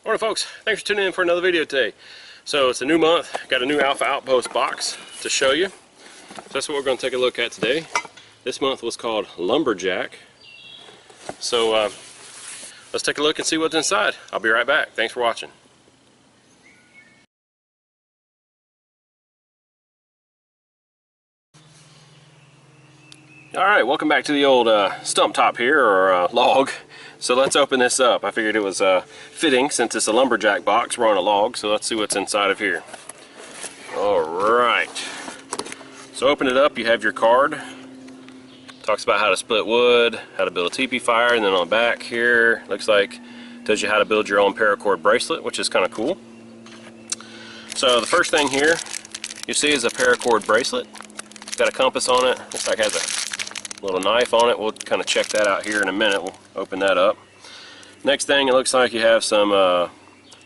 Morning folks, thanks for tuning in for another video today. So it's a new month, got a new Alpha Outpost box to show you. So that's what we're going to take a look at today. This month was called Lumberjack. So let's take a look and see what's inside. I'll be right back. Thanks for watching. Alright, welcome back to the old stump top here, or log. So let's open this up. I figured it was fitting since it's a lumberjack box. We're on a log, so let's see what's inside of here. Alright. So open it up, you have your card. Talks about how to split wood, how to build a teepee fire, and then on the back here, looks like tells you how to build your own paracord bracelet, which is kind of cool. So the first thing here you see is a paracord bracelet. It's got a compass on it. Looks like it has a little knife on it. We'll kind of check that out here in a minute. We'll open that up. Next thing, it looks like you have some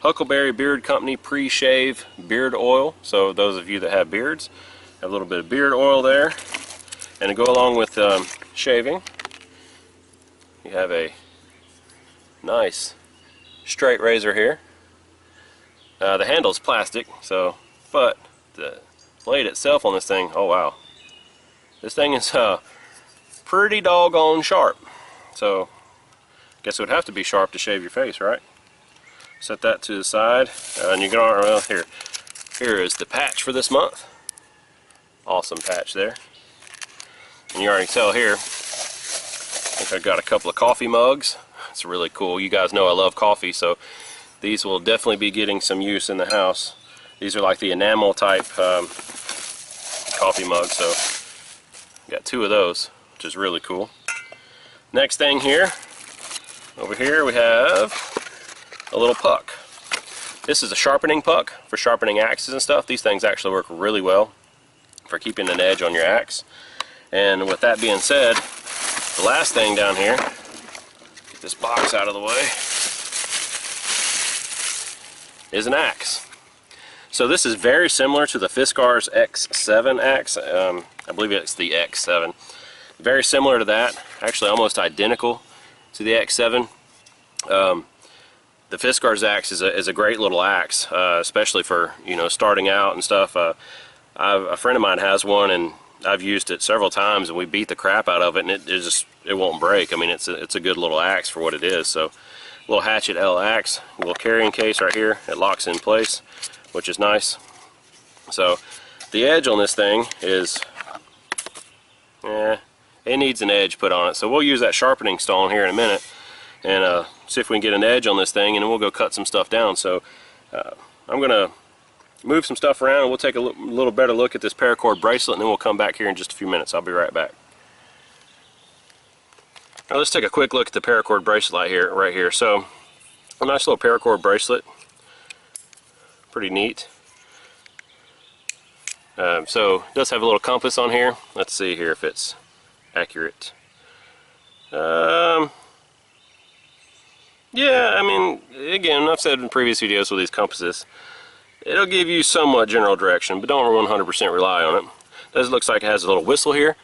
Huckleberry Beard Company pre-shave beard oil. So those of you that have beards, have a little bit of beard oil there. And to go along with shaving, you have a nice straight razor here. The handle's plastic, so but the blade itself on this thing, oh wow, this thing is pretty doggone sharp. So guess it would have to be sharp to shave your face, right? Set that to the side, and you can well, here is the patch for this month. Awesome patch there. And you already tell here, I think I've got a couple of coffee mugs. It's really cool. You guys know I love coffee, so these will definitely be getting some use in the house. These are like the enamel type coffee mugs, so got two of those, which is really cool. Next thing here, over here we have a little puck. This is a sharpening puck for sharpening axes and stuff. These things actually work really well for keeping an edge on your axe. And with that being said, the last thing down here, get this box out of the way, is an axe. So this is very similar to the Fiskars X7 axe. I believe it's the X7. Very similar to that, actually almost identical to the X7. The Fiskars axe is a great little axe, especially for starting out and stuff. A friend of mine has one, and I've used it several times, and we beat the crap out of it, and it won't break. I mean, it's a good little axe for what it is. So, little hatchet L axe, little carrying case right here. It locks in place, which is nice. So, the edge on this thing is, it needs an edge put on it. So we'll use that sharpening stone here in a minute, and see if we can get an edge on this thing, and then we'll go cut some stuff down. So, I'm gonna move some stuff around, and we'll take a little better look at this paracord bracelet, and then we'll come back here in just a few minutes. I'll be right back. Now let's take a quick look at the paracord bracelet right here. So a nice little paracord bracelet, pretty neat. So it does have a little compass on here. Let's see here if it's accurate. Yeah, I mean, again, I've said in previous videos with these compasses, it'll give you somewhat general direction, but don't 100% rely on it. This looks like it has a little whistle here.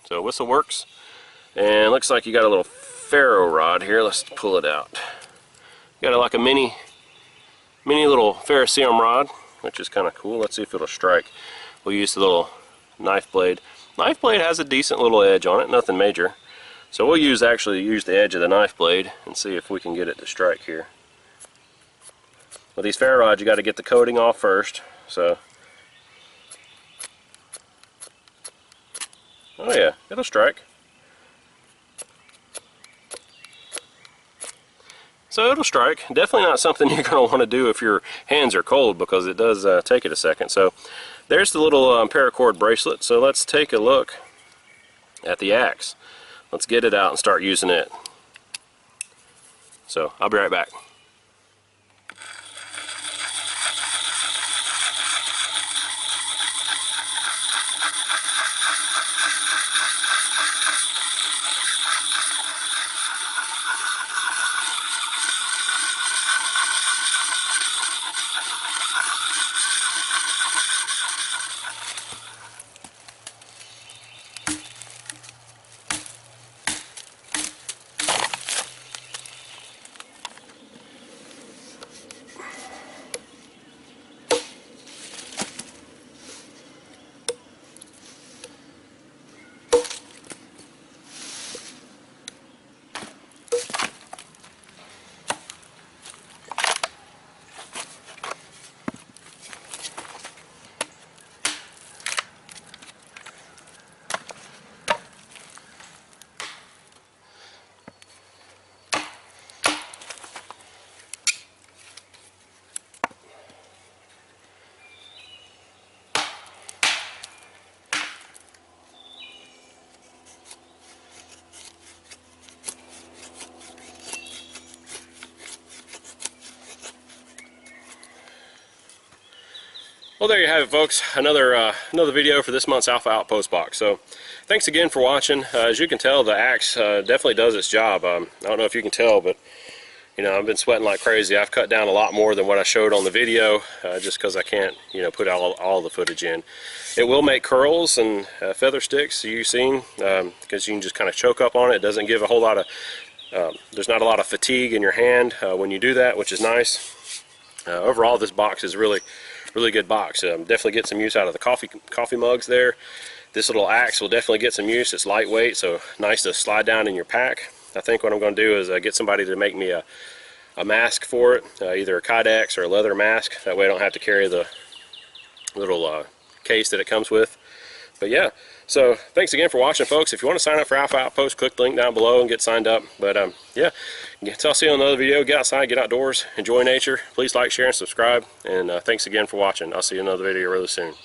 So whistle works. And it looks like you got a little ferro rod here. Let's pull it out. You got like a mini little ferrocerium rod, which is kind of cool. Let's see if it'll strike. We'll use the little knife blade. Knife blade has a decent little edge on it, nothing major. So we'll actually use the edge of the knife blade and see if we can get it to strike here. With these ferro rods, you got to get the coating off first. So, oh yeah, it'll strike. So it'll strike. Definitely not something you're going to want to do if your hands are cold, because it does take it a second. So there's the little paracord bracelet. So let's take a look at the axe. Let's get it out and start using it. So I'll be right back. Well, there you have it, folks. Another video for this month's Alpha Outpost box. So thanks again for watching. As you can tell, the axe definitely does its job. I don't know if you can tell, but you know, I've been sweating like crazy. I've cut down a lot more than what I showed on the video, just because I can't, you know, put all the footage in. It will make curls and feather sticks, you've seen, because you can just kind of choke up on it. It doesn't give a whole lot of, there's not a lot of fatigue in your hand when you do that, which is nice. Overall, this box is really good box. Definitely get some use out of the coffee mugs there. This little axe will definitely get some use. It's lightweight, so nice to slide down in your pack. I think what I'm going to do is get somebody to make me a mask for it, either a kydex or a leather mask. That way I don't have to carry the little case that it comes with. But yeah, so thanks again for watching, folks. If you want to sign up for Alpha Outpost, click the link down below and get signed up. But yeah, so I'll see you on another video. Get outside, get outdoors, enjoy nature. Please like, share, and subscribe. And thanks again for watching. I'll see you in another video really soon.